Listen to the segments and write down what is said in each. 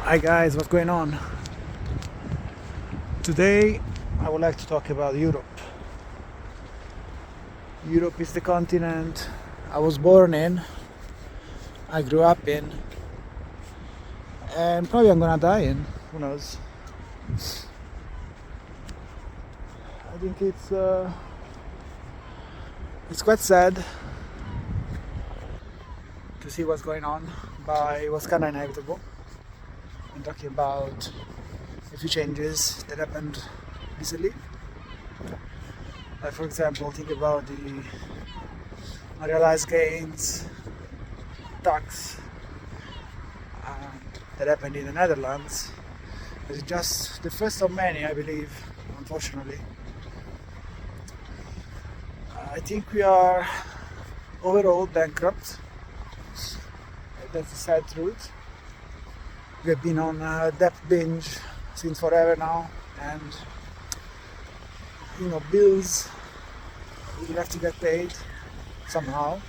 Hi guys, what's going on? Today I would like to talk about Europe. Europe is the continent I was born in, I grew up in, and probably I'm gonna die in, who knows. I think it's quite sad to see what's going on, but it was kinda inevitable. I'm talking about a few changes that happened recently. Like for example, think about the unrealized gains tax that happened in the Netherlands. It's just the first of many, I believe, unfortunately. I think we are overall bankrupt. That's the sad truth. We've been on debt binge since forever now, and bills will have to get paid somehow.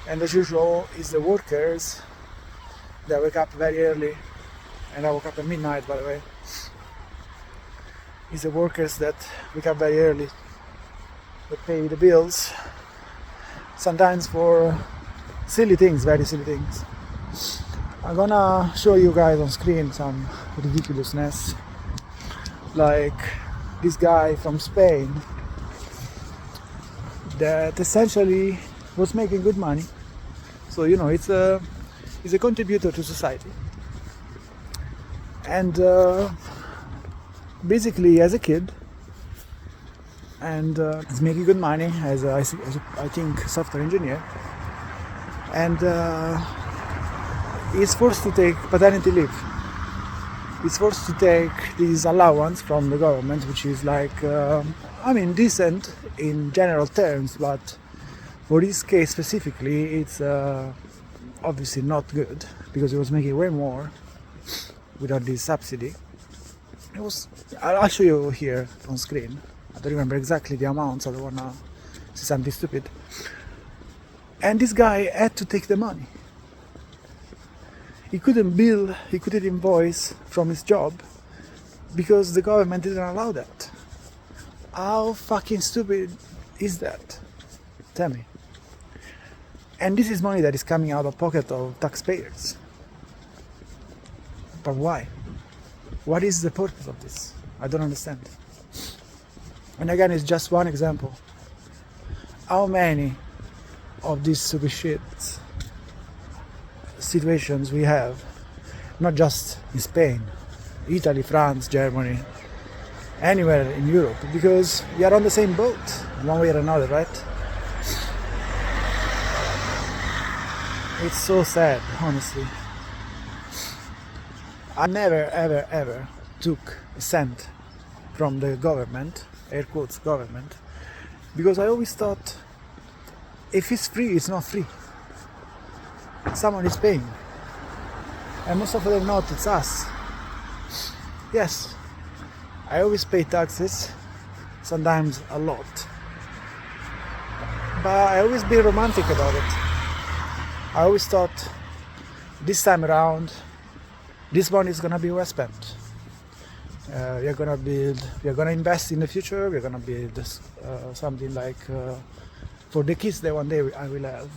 And as usual, it's the workers that wake up very early, and I woke up at midnight, by the way. It's the workers that wake up very early that pay the bills, sometimes for silly things, very silly things. I'm gonna show you guys on screen some ridiculousness, like this guy from Spain that essentially was making good money. So it's a contributor to society, and basically as a kid, and he's making good money as I think software engineer, and he's forced to take paternity leave. He's forced to take this allowance from the government, which is like, decent in general terms, but for this case specifically, it's obviously not good, because he was making way more without this subsidy. I'll show you here on screen. I don't remember exactly the amount, so I don't wanna say something stupid. And this guy had to take the money. He couldn't bill, he couldn't invoice from his job because the government didn't allow that. How fucking stupid is that? Tell me. And this is money that is coming out of pocket of taxpayers. But why? What is the purpose of this? I don't understand. And again, it's just one example. How many of these stupid shit situations we have, not just in Spain, Italy, France, Germany, anywhere in Europe, because we are on the same boat, one way or another, right? It's so sad, honestly. I never, ever, ever took a cent from the government, air quotes government, because I always thought, if it's free, it's not free. Someone is paying, and most of them not, it's us. Yes, I always pay taxes, sometimes a lot, but I always be romantic about it. I always thought, this time around, this money is gonna be well spent. We are gonna invest in the future. We're gonna build something like for the kids that one day I will have.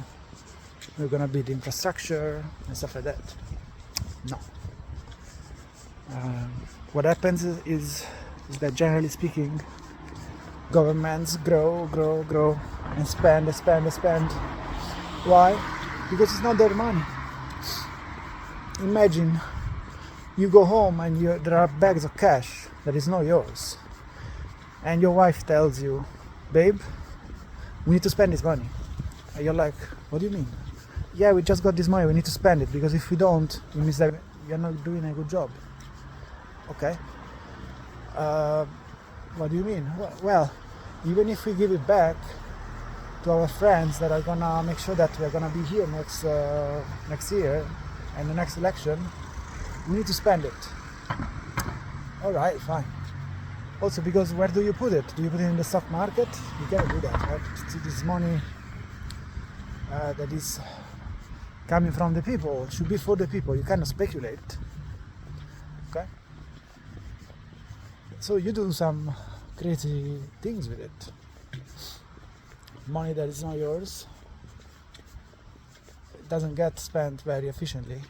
We're gonna build infrastructure and stuff like that. No. What happens is that generally speaking, governments grow and spend. Why? Because it's not their money. Imagine you go home and there are bags of cash that is not yours, and your wife tells you, babe, we need to spend this money. And you're like, what do you mean? Yeah, we just got this money, we need to spend it, because if we don't, it means that you're not doing a good job. Okay. What do you mean? Well, even if we give it back to our friends that are gonna make sure that we're gonna be here next year and the next election, we need to spend it. Alright, fine. Also, because where do you put it? Do you put it in the stock market? You can't do that, right? This money that is coming from the people should be for the people. You cannot speculate. Okay? So you do some crazy things with it. Money that is not yours, it doesn't get spent very efficiently.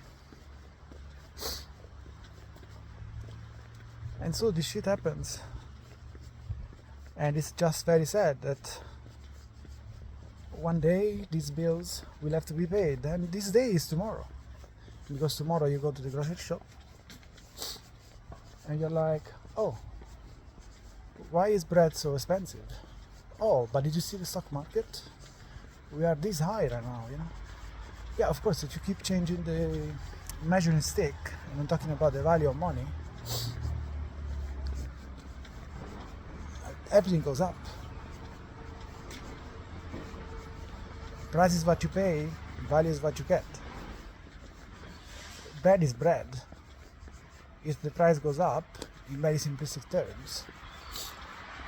And so this shit happens. And it's just very sad that one day these bills will have to be paid, and this day is tomorrow. Because tomorrow you go to the grocery shop and you're like, oh, why is bread so expensive? Oh, but did you see the stock market? We are this high right now, you know? Yeah, of course, if you keep changing the measuring stick, and I'm talking about the value of money, everything goes up. Price is what you pay, value is what you get. Bread is bread. If the price goes up, in very simplistic terms,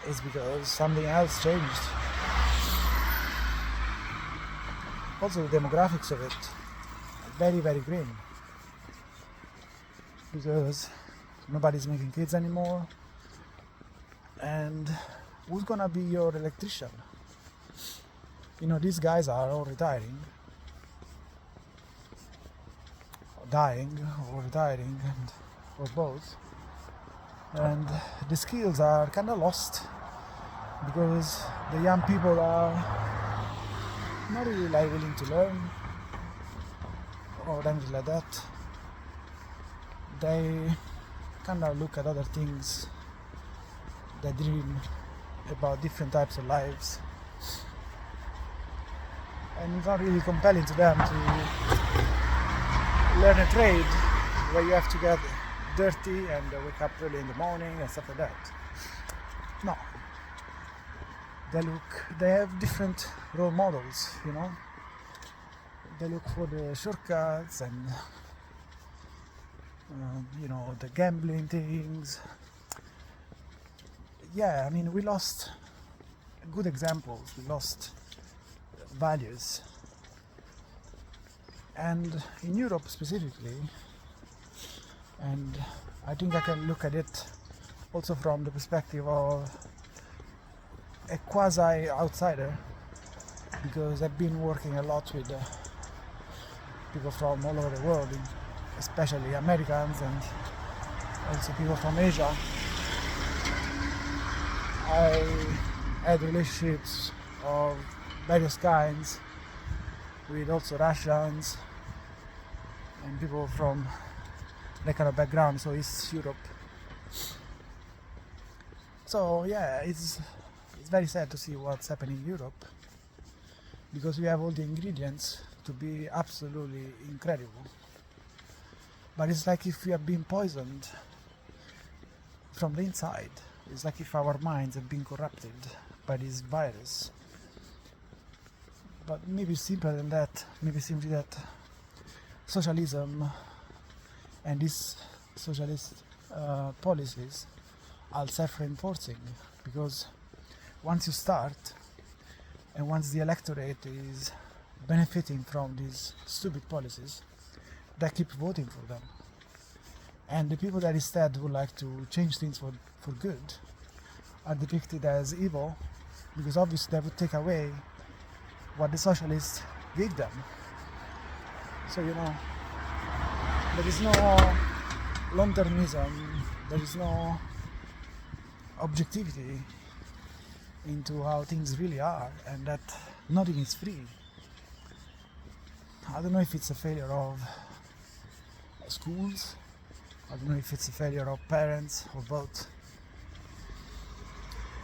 it's because something else changed. Also, the demographics of it are very, very grim. Because nobody's making kids anymore. And who's gonna be your electrician? You know, these guys are all retiring, or dying, or retiring, or both. And the skills are kind of lost because the young people are not really like willing to learn or anything like that. They kind of look at other things. They dream about different types of lives, and it's not really compelling to them to learn a trade where you have to get dirty and wake up early in the morning and stuff like that. No. They have different role models, you know. They look for the shortcuts and, you know, the gambling things. Yeah, I mean, we lost good examples, we lost values. And in Europe specifically, and I think I can look at it also from the perspective of a quasi-outsider, because I've been working a lot with people from all over the world, especially Americans and also people from Asia. I had relationships of various kinds with also Russians and people from that kind of background, so East Europe. So yeah, it's very sad to see what's happening in Europe, because we have all the ingredients to be absolutely incredible. But it's like if we have been poisoned from the inside. It's like if our minds have been corrupted by this virus. But maybe simpler than that, maybe simply that socialism and these socialist policies are self-reinforcing, because once you start and once the electorate is benefiting from these stupid policies, they keep voting for them. And the people that instead would like to change things for good are depicted as evil, because obviously they would take away what the socialists gave them. So, you know, there is no long-termism, there is no objectivity into how things really are, and that nothing is free. I don't know if it's a failure of schools, I don't know if it's a failure of parents or both.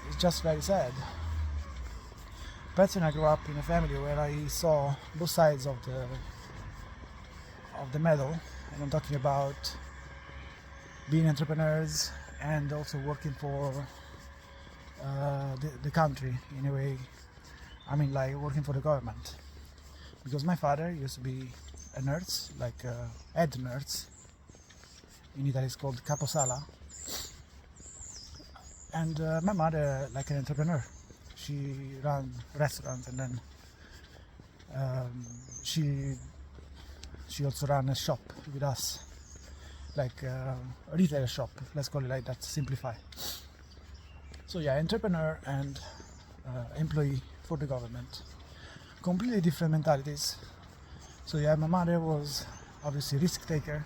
It's just very sad. Personally, I grew up in a family where I saw both sides of the medal, and I'm talking about being entrepreneurs and also working for the country in a way. I mean, like working for the government, because my father used to be a nurse, like head nurse. In Italy it's called caposala. And my mother, like an entrepreneur, she ran restaurants, and then she also ran a shop with us. like a retail shop, let's call it like that, to simplify. So yeah, entrepreneur and employee for the government, completely different mentalities. So yeah, my mother was obviously risk taker.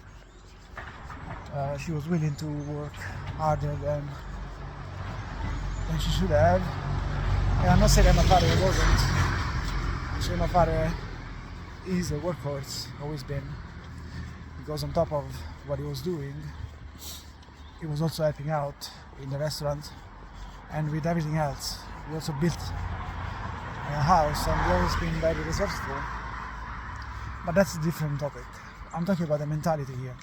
She was willing to work harder than she should have. And I'm not saying that my father wasn't. I'm saying my father is a workhorse, always been, because on top of what he was doing, he was also helping out in the restaurant and with everything else. We also built a house and we've always been very resourceful. But that's a different topic. I'm talking about the mentality here.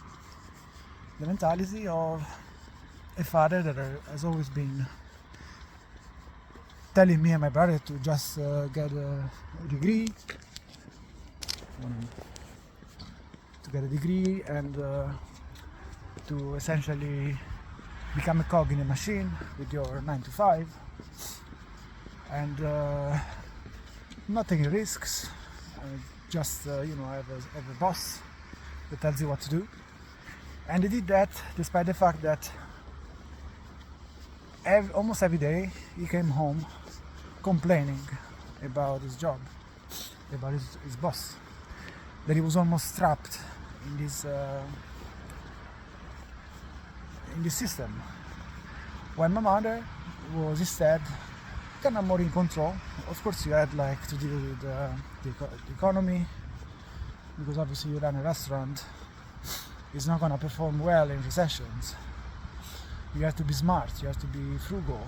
The mentality of a father that has always been telling me and my brother to just get a degree, and to essentially become a cog in a machine with your 9 to 5 and not taking risks, just have a boss that tells you what to do. And he did that despite the fact that almost every day he came home complaining about his job, about his boss, that he was almost trapped in this system. When my mother was instead kind of more in control. Of course you had to deal with the economy, because obviously you run a restaurant, it's not going to perform well in recessions. You have to be smart, you have to be frugal,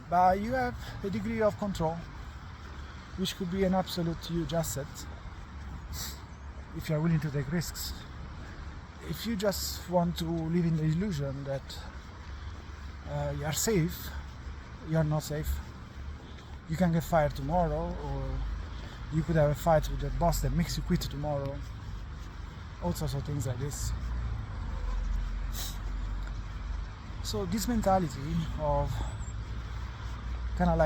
but you have a degree of control, which could be an absolute huge asset if you are willing to take risks. If you just want to live in the illusion that you are safe, you are not safe. You can get fired tomorrow, or you could have a fight with your boss that makes you quit tomorrow. All sorts of things like this. So this mentality of kind of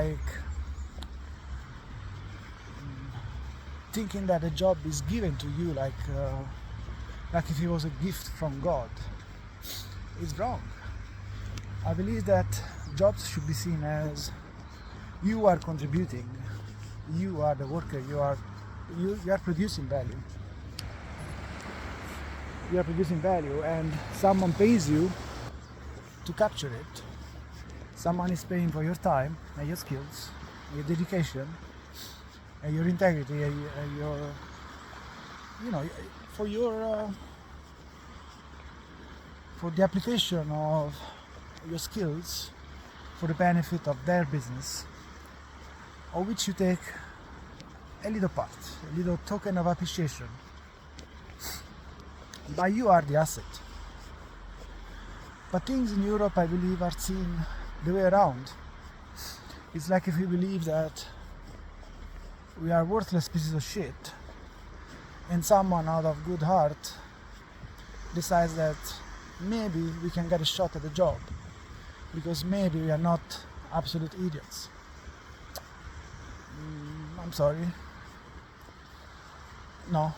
thinking that a job is given to you like if it was a gift from God, is wrong. I believe that jobs should be seen as you are contributing, you are the worker, you are producing value. You are producing value, and someone pays you to capture it. Someone is paying for your time and your skills, your dedication, and your integrity, and for the application of your skills for the benefit of their business, of which you take a little part, a little token of appreciation. But you are the asset. But things in Europe, I believe, are seen the way around. It's like if we believe that we are worthless pieces of shit, and someone out of good heart decides that maybe we can get a shot at the job, because maybe we are not absolute idiots. I'm sorry. No.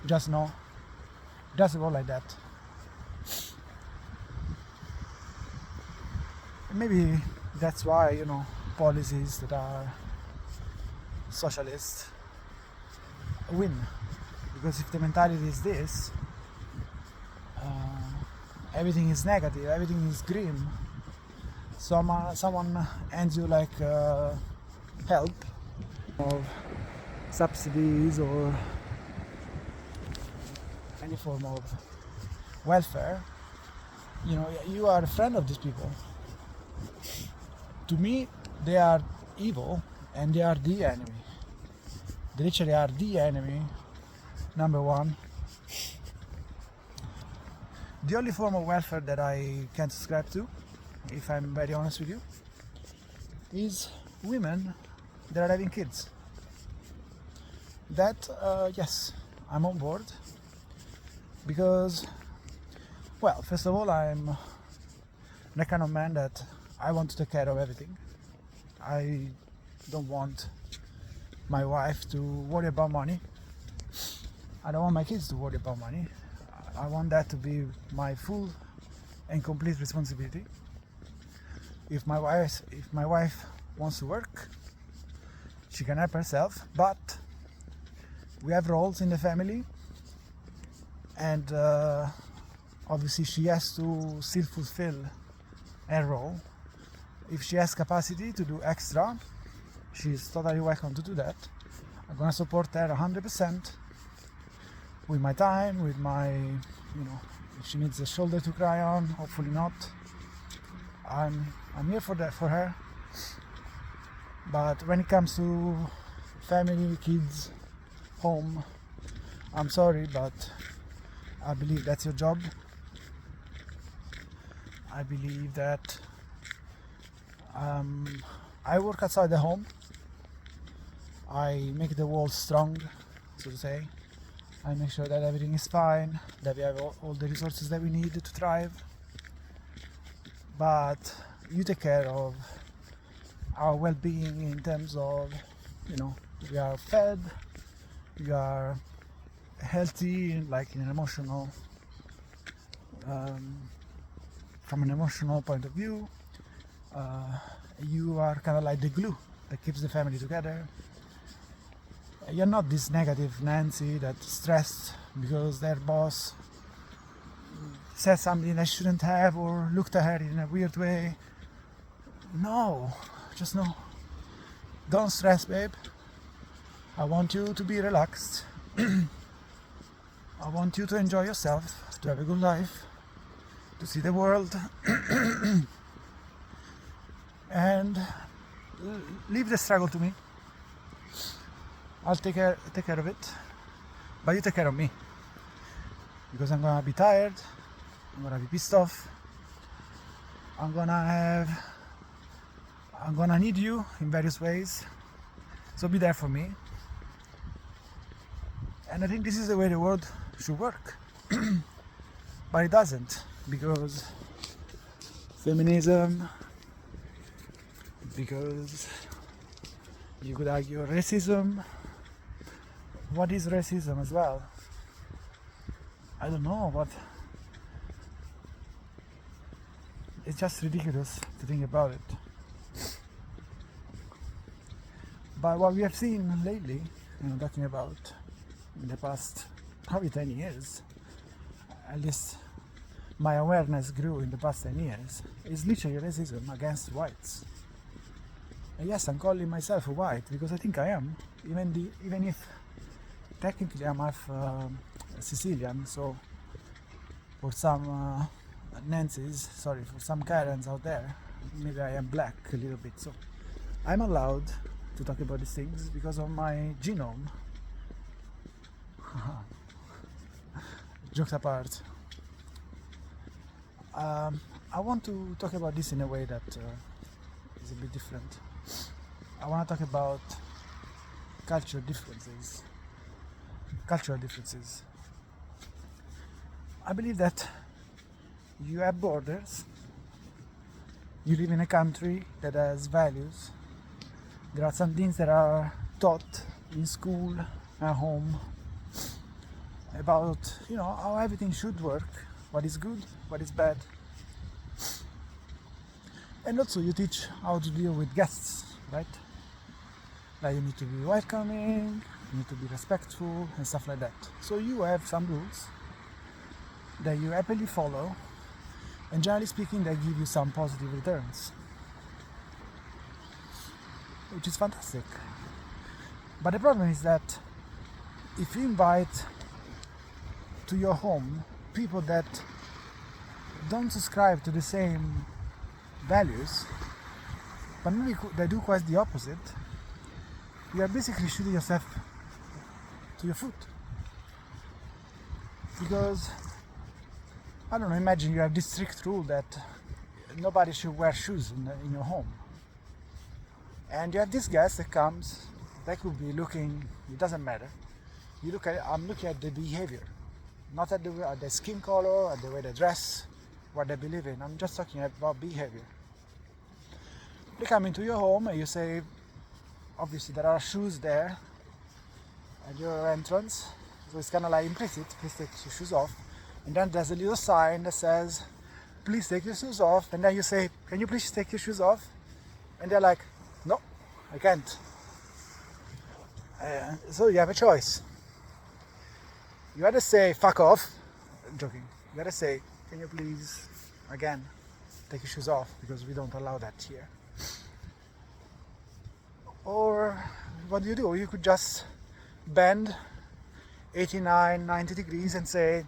Just no. It doesn't go like that. Maybe that's why, policies that are socialist win. Because if the mentality is this, everything is negative, everything is grim. Someone hands you help of subsidies or any form of welfare. You are a friend of these people. To me, they are evil and they are the enemy. They literally are the enemy, number one. The only form of welfare that I can subscribe to, if I'm very honest with you, is women that are having kids. That, yes, I'm on board. Because, well, first of all, I'm the kind of man that I want to take care of everything. I don't want my wife to worry about money. I don't want my kids to worry about money. I want that to be my full and complete responsibility. If my wife wants to work, she can help herself, but we have roles in the family, and obviously she has to still fulfill her role. If she has capacity to do extra, she's totally welcome to do that. I'm gonna support her 100% with my time, with my, if she needs a shoulder to cry on, hopefully not. I'm here for that, for her. But when it comes to family, kids, home, I'm sorry, but I believe that's your job. I believe that I work outside the home. I make the walls strong, so to say. I make sure that everything is fine, that we have all the resources that we need to thrive. But you take care of our well-being in terms of, we are fed, we are healthy, like in an emotional, from an emotional point of view. You are kind of like the glue that keeps the family together. You're not this negative Nancy that's stressed because their boss said something they shouldn't have or looked at her in a weird way. No, just no. Don't stress, babe. I want you to be relaxed. I want you to enjoy yourself, to have a good life, to see the world, and leave the struggle to me. I'll take care of it, but you take care of me, because I'm gonna be tired, I'm gonna be pissed off, I'm gonna need you in various ways, so be there for me. And I think this is the way the world should work, but it doesn't, because feminism, because you could argue racism. What is racism as well? I don't know, but it's just ridiculous to think about it. But what we have seen lately, talking about in the past probably 10 years, at least my awareness grew in the past 10 years, is literally racism against whites. And yes, I'm calling myself a white because I think I am, even if technically I'm half Sicilian, so for some Nancy's, for some Karens out there, maybe I am black a little bit, so I'm allowed to talk about these things because of my genome. Jokes apart, I want to talk about this in a way that is a bit different. I want to talk about cultural differences. I believe that you have borders. You live in a country that has values. There are some things that are taught in school, at home, about how everything should work, what is good, what is bad. And also you teach how to deal with guests, right? Like you need to be welcoming, you need to be respectful and stuff like that. So you have some rules that you happily follow, and generally speaking they give you some positive returns, which is fantastic. But the problem is that if you invite to your home people that don't subscribe to the same values, but maybe they do quite the opposite, you are basically shooting yourself to your foot. Because, I don't know, imagine you have this strict rule that nobody should wear shoes in your home. And you have this guest that comes, that could be looking, it doesn't matter. I'm looking at the behavior, not at the skin color, at the way they dress, what they believe in. I'm just talking about behavior. They come into your home and you say, obviously there are shoes there at your entrance, so it's kind of like implicit, please take your shoes off. and then there's a little sign that says, please take your shoes off, and then you say, can you please take your shoes off? And they're like, no, I can't. So you have a choice. You either say, fuck off, I'm joking, you either say, can you please, again, take your shoes off, because we don't allow that here. Or what do? You could just bend 89, 90 degrees and say,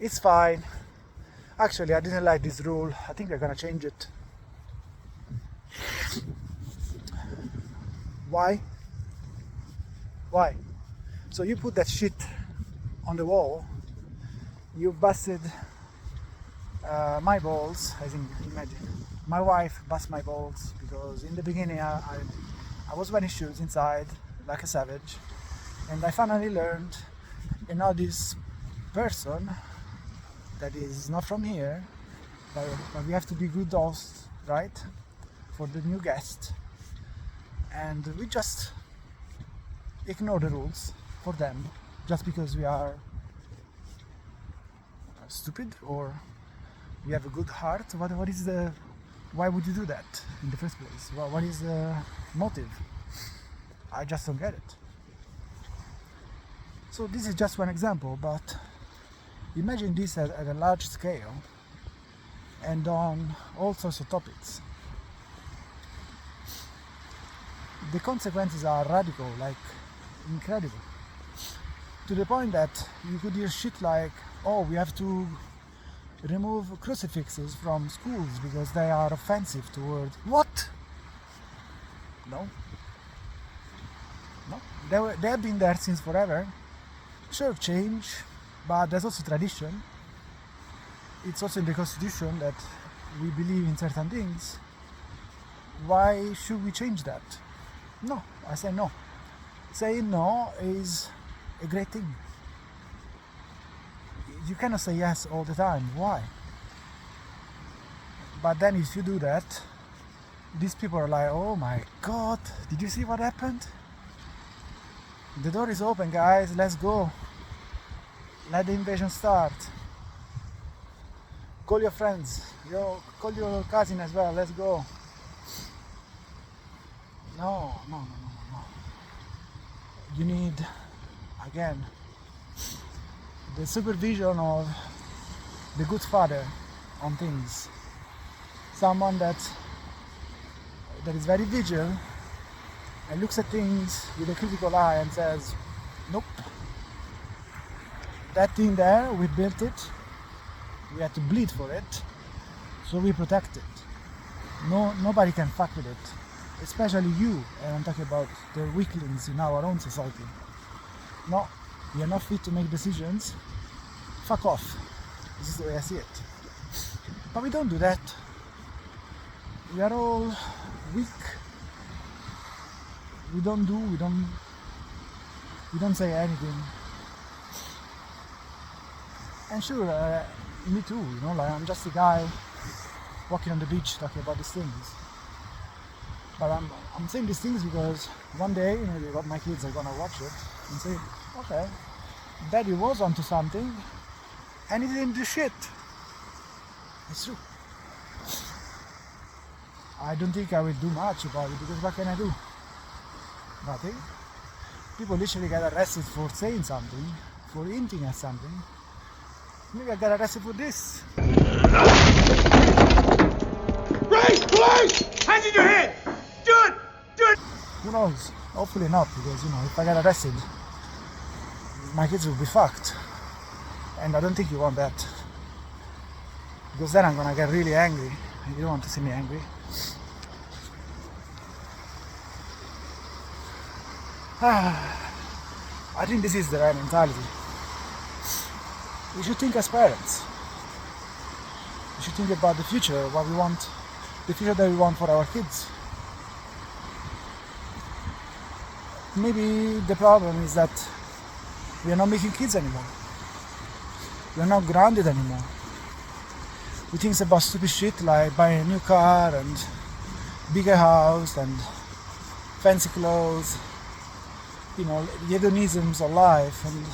it's fine. Actually, I didn't like this rule. I think they're gonna change it. Why? Why? So you put that shit on the wall, you busted my balls, as in, imagine. My wife bust my balls because in the beginning I was wearing shoes inside like a savage, and I finally learned, and now this person that is not from here, but we have to be good hosts, right, for the new guest, and we just ignore the rules for them just because we are stupid or we have a good heart. What is the, why would you do that in the first place? What is the motive? I just don't get it. So this is just one example, but imagine this at a large scale and on all sorts of topics. The consequences are radical, like incredible, to the point that you could hear shit like, oh, we have to remove crucifixes from schools because they are offensive toward what? No, they have been there since forever. Sure, change, but there's also tradition. It's also in the Constitution that we believe in certain things. Why should we change that? No, I say no. Saying no is a great thing. You cannot say yes all the time. Why? But then if you do that, these people are like, oh my god, did you see what happened? The door is open, guys, let's go. Let the invasion start. Call your friends, call your cousin as well, let's go. No. You need, again, the supervision of the good father on things. Someone that is very vigilant and looks at things with a critical eye and says, nope, that thing there, we built it, we had to bleed for it, so we protect it. Nobody can fuck with it, especially you, and I'm talking about the weaklings in our own society. No, we are not fit to make decisions, fuck off. This is the way I see it. But we don't do that. We are all weak. We don't say anything. And sure, me too, like I'm just a guy walking on the beach talking about these things. But I'm saying these things because one day, maybe my kids are gonna watch it and say, okay, Daddy was onto something and he didn't do shit. It's true. I don't think I will do much about it because what can I do? Nothing. People literally get arrested for saying something, for hinting at something. Maybe I got arrested for this. Rise, police! Hands in your head! Do it! Who knows? Hopefully not, because if I get arrested, my kids will be fucked. And I don't think you want that. Because then I'm gonna get really angry. And you don't want to see me angry. I think this is the right mentality. We should think as parents. We should think about the future, what we want, the future that we want for our kids. Maybe the problem is that we are not making kids anymore. We are not grounded anymore. We think about stupid shit like buying a new car and bigger house and fancy clothes, the hedonisms of life, and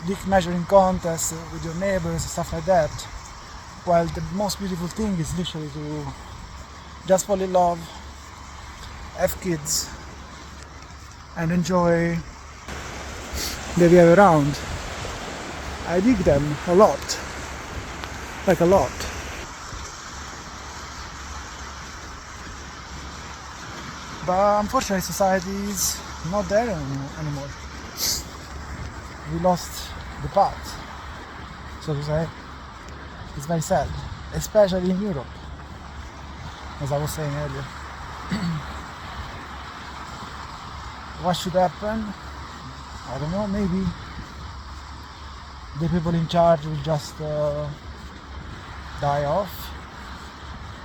dick measuring contests with your neighbors and stuff like that. While the most beautiful thing is literally to just fall in love, have kids, and enjoy the way around. I dig them a lot, like a lot. But unfortunately society is not there anymore. We lost the path, so to say. It's very sad, especially in Europe, as I was saying earlier. What should happen? I don't know, maybe the people in charge will just die off,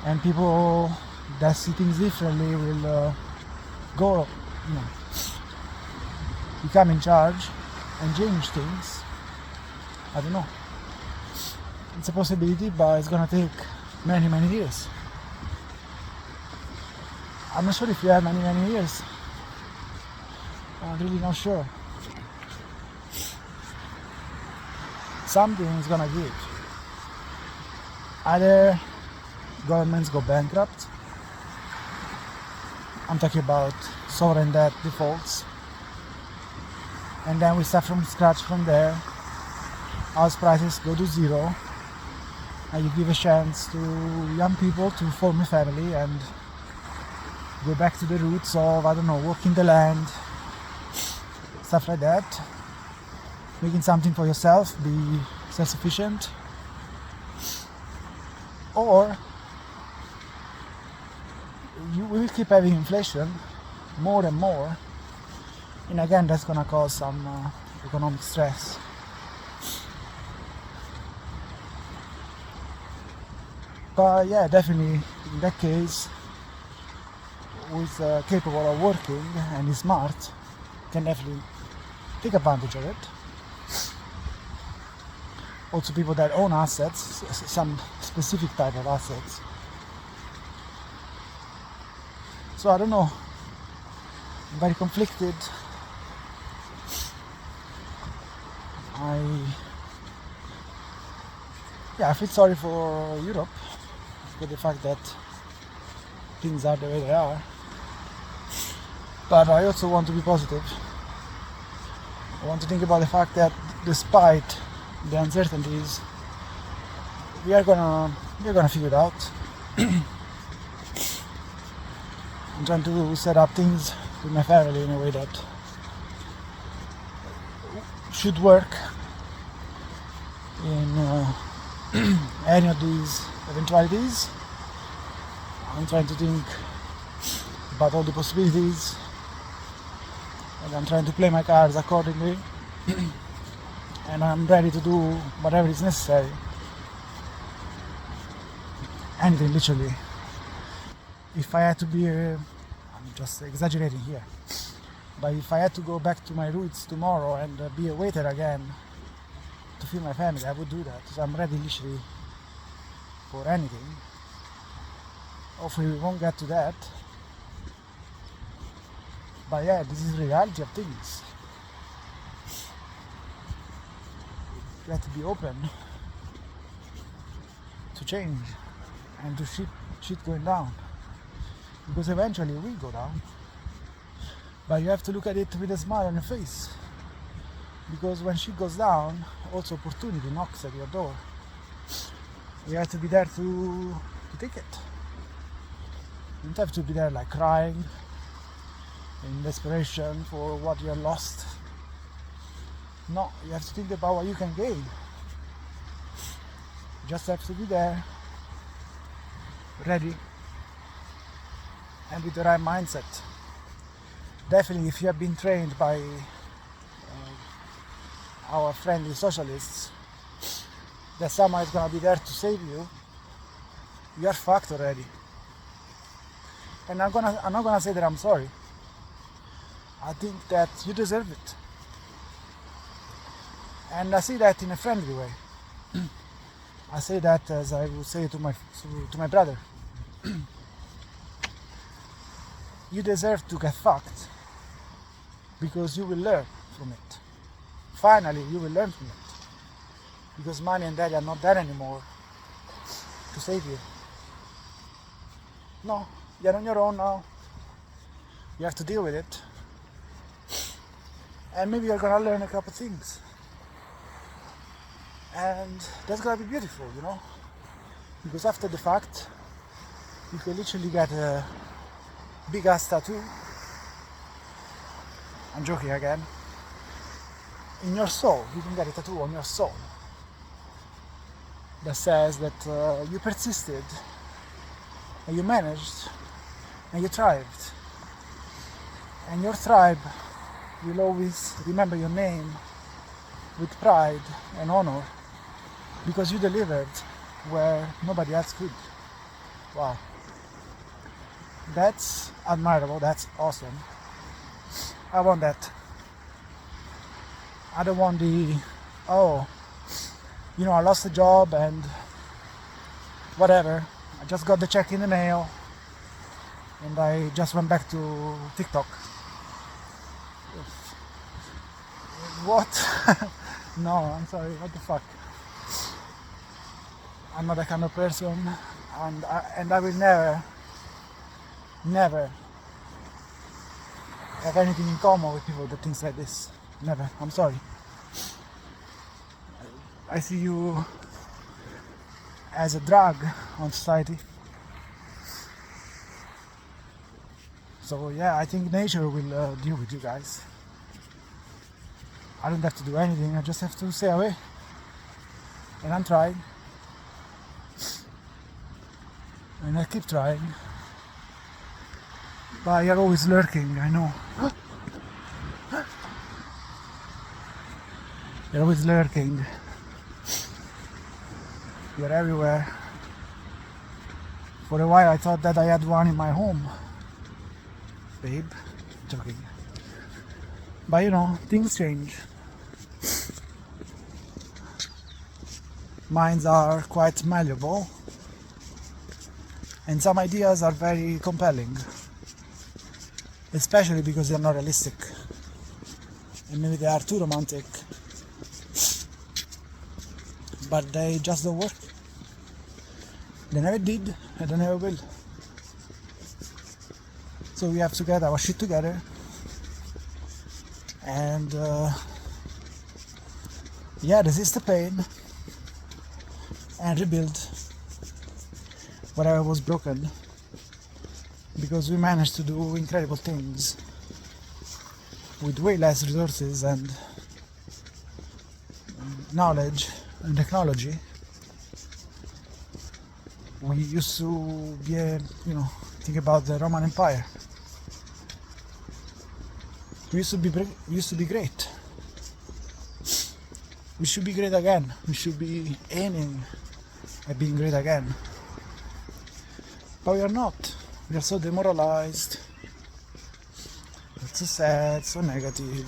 and people that see things differently will go, become in charge and change things. I don't know. It's a possibility, but it's gonna take many, many years. I'm not sure if you have many, many years. I'm really not sure. Something is gonna give. Either governments go bankrupt. I'm talking about sovereign debt defaults. And then we start from scratch from there. House prices go to zero. And you give a chance to young people to form a family and go back to the roots of, I don't know, working the land, stuff like that. Making something for yourself, be self-sufficient. Or we will keep having inflation more and more, and again that's gonna cause some economic stress. But yeah, definitely in that case, who is capable of working and is smart can definitely take advantage of it. Also people that own assets, some specific type of assets. So I don't know, I'm very conflicted. I feel sorry for Europe for the fact that things are the way they are. But I also want to be positive. I want to think about the fact that despite the uncertainties, we're gonna figure it out. I'm trying to set up things with my family in a way that should work in any of these eventualities. I'm trying to think about all the possibilities, and I'm trying to play my cards accordingly. And I'm ready to do whatever is necessary. Anything, literally. If I had to be, I'm just exaggerating here, but if I had to go back to my roots tomorrow and be a waiter again to feed my family, I would do that. So I'm ready literally for anything. Hopefully we won't get to that. But yeah, this is the reality of things. You have to be open to change and to shit going down, because eventually it will go down. But you have to look at it with a smile on your face, because when shit goes down, also opportunity knocks at your door. You have to be there to take it. You don't have to be there like crying in desperation for what you have lost. No, you have to think about what you can gain. You just have to be there, ready, and with the right mindset. Definitely, if you have been trained by our friendly socialists that someone is gonna be there to save you, you are fucked already. And I'm not gonna say that I'm sorry. I think that you deserve it. And I say that in a friendly way. I say that as I would say to my brother. You deserve to get fucked, because you will learn from it. finally you will learn from it. Because mommy and daddy are not there anymore to save you. No, you're on your own now. You have to deal with it. And maybe you're gonna learn a couple things. And that's gonna be beautiful, you know? Because after the fact, you can literally get a big ass tattoo. I'm joking again. In your soul, you can get a tattoo on your soul that says that you persisted, and you managed, and you thrived. And your tribe will always remember your name with pride and honor because you delivered where nobody else could. Wow. That's admirable, that's awesome. I want that. I don't want the, oh, you know, I lost a job and whatever. I just got the check in the mail and I just went back to TikTok. What? No, I'm sorry, what the fuck? I'm not that kind of person, and I will never have anything in common with people that think like this. Never. I'm sorry. I see you as a drag on society. So yeah, I think nature will deal with you guys. I don't have to do anything, I just have to stay away. And I'm trying. And I keep trying. But you're always lurking, I know. You're always lurking. You're everywhere. For a while I thought that I had one in my home. Babe, joking. But you know, things change. Minds are quite malleable. And some ideas are very compelling. Especially because they're not realistic. And maybe they are too romantic. But they just don't work. They never did, and they never will. So we have to get our shit together. And resist the pain. And rebuild whatever was broken. Because we managed to do incredible things with way less resources and knowledge and technology. We used to be, think about the Roman Empire. We used to be great. We should be great again. We should be aiming at being great again. But we are not. We are so demoralized. It's so sad, so negative.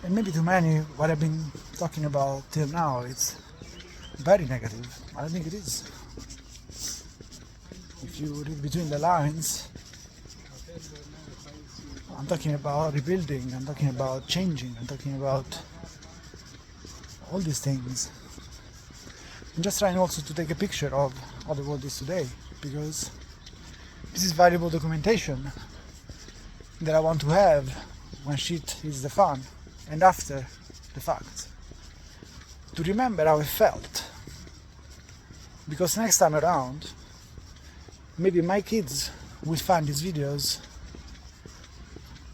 And maybe too many, what I've been talking about till now, it's very negative. I don't think it is. If you read between the lines, I'm talking about rebuilding, I'm talking about changing, I'm talking about all these things. I'm just trying also to take a picture of how the world is today, because this is valuable documentation that I want to have when shit is the fun and after the fact. To remember how it felt. Because next time around, maybe my kids will find these videos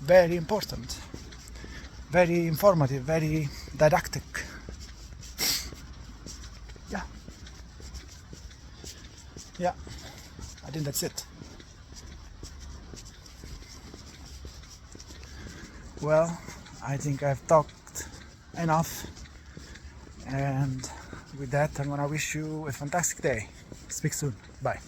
very important, very informative, very didactic. Yeah, I think that's it. Well, I think I've talked enough, and with that I'm gonna wish you a fantastic day. Speak soon. Bye.